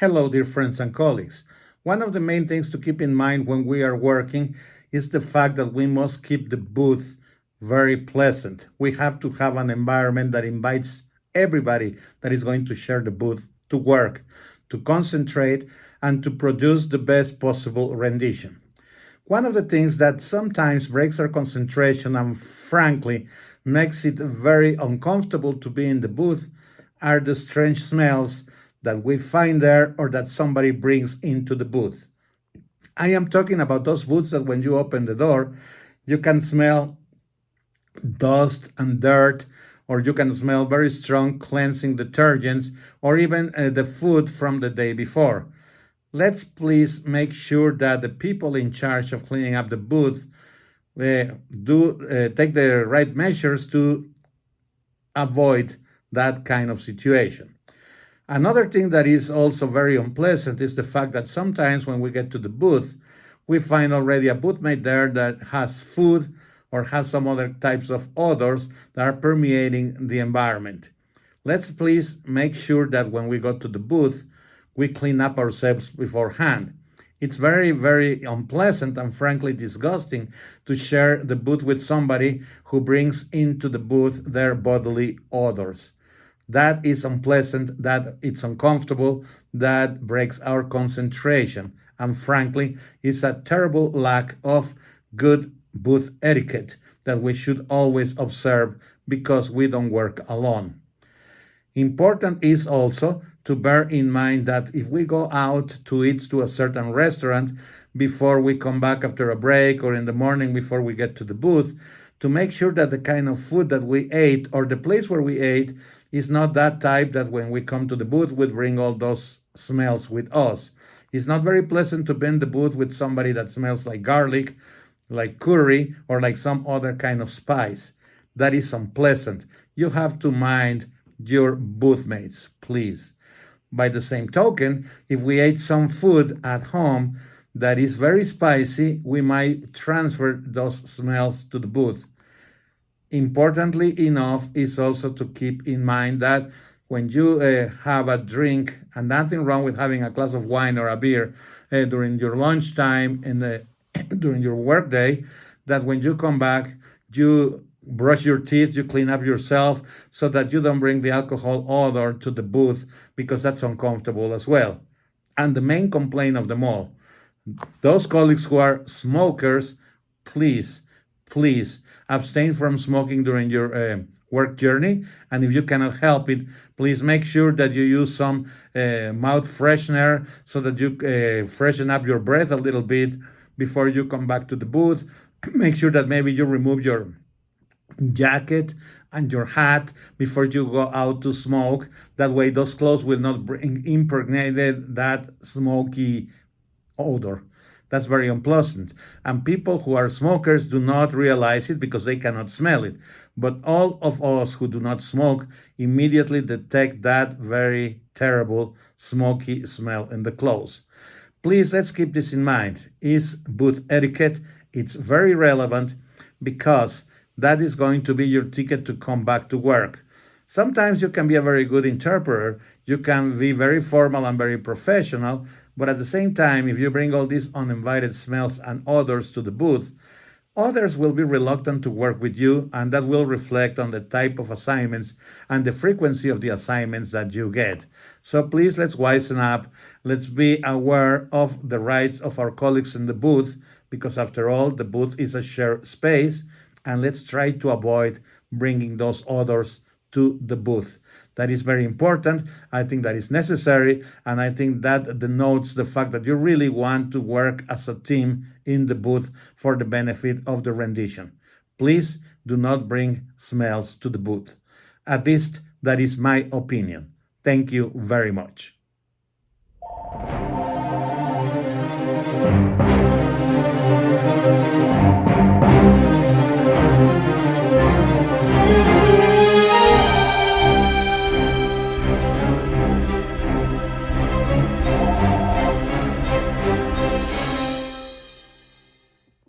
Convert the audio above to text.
Hello, dear friends and colleagues. One of the main things to keep in mind when we are working is the fact that we must keep the booth very pleasant. We have to have an environment that invites everybody that is going to share the booth to work, to concentrate, and to produce the best possible rendition. One of the things that sometimes breaks our concentration and frankly makes it very uncomfortable to be in the booth are the strange smells that we find there or that somebody brings into the booth. I am talking about those booths that when you open the door, you can smell dust and dirt, or you can smell very strong cleansing detergents, or even the food from the day before. Let's please make sure that the people in charge of cleaning up the booth do take the right measures to avoid that kind of situation. Another thing that is also very unpleasant is the fact that sometimes when we get to the booth, we find already a boothmate there that has food or has some other types of odors that are permeating the environment. Let's please make sure that when we go to the booth, we clean up ourselves beforehand. It's very, very unpleasant and frankly disgusting to share the booth with somebody who brings into the booth their bodily odors. That is unpleasant, that it's uncomfortable, that breaks our concentration, and frankly, is a terrible lack of good booth etiquette that we should always observe because we don't work alone. Important is also to bear in mind that if we go out to eat to a certain restaurant before we come back after a break or in the morning before we get to the booth, to make sure that the kind of food that we ate or the place where we ate is not that type that when we come to the booth we bring all those smells with us. It's not very pleasant to be in the booth with somebody that smells like garlic, like curry, or like some other kind of spice. That is unpleasant. You have to mind your booth mates, please. By the same token, if we ate some food at home that is very spicy, we might transfer those smells to the booth. Importantly enough is also to keep in mind that when you have a drink, and nothing wrong with having a glass of wine or a beer during your lunchtime and during your workday, that when you come back, you brush your teeth, you clean up yourself so that you don't bring the alcohol odor to the booth because that's uncomfortable as well. And the main complaint of them all, those colleagues who are smokers, please, please abstain from smoking during your work journey. And if you cannot help it, please make sure that you use some mouth freshener so that you freshen up your breath a little bit before you come back to the booth. Make sure that maybe you remove your jacket and your hat before you go out to smoke. That way, those clothes will not bring impregnated that smoky odor. That's very unpleasant. And people who are smokers do not realize it because they cannot smell it. But all of us who do not smoke immediately detect that very terrible smoky smell in the clothes. Please, let's keep this in mind. Is booth etiquette? It's very relevant because that is going to be your ticket to come back to work. Sometimes you can be a very good interpreter, you can be very formal and very professional, but at the same time, if you bring all these uninvited smells and odors to the booth, others will be reluctant to work with you, and that will reflect on the type of assignments and the frequency of the assignments that you get. So please, let's wisen up. Let's be aware of the rights of our colleagues in the booth, because after all, the booth is a shared space, and let's try to avoid bringing those odors to the booth. That is very important. I think that is necessary, and I think that denotes the fact that you really want to work as a team in the booth for the benefit of the rendition. Please do not bring smells to the booth. At least that is my opinion. Thank you very much.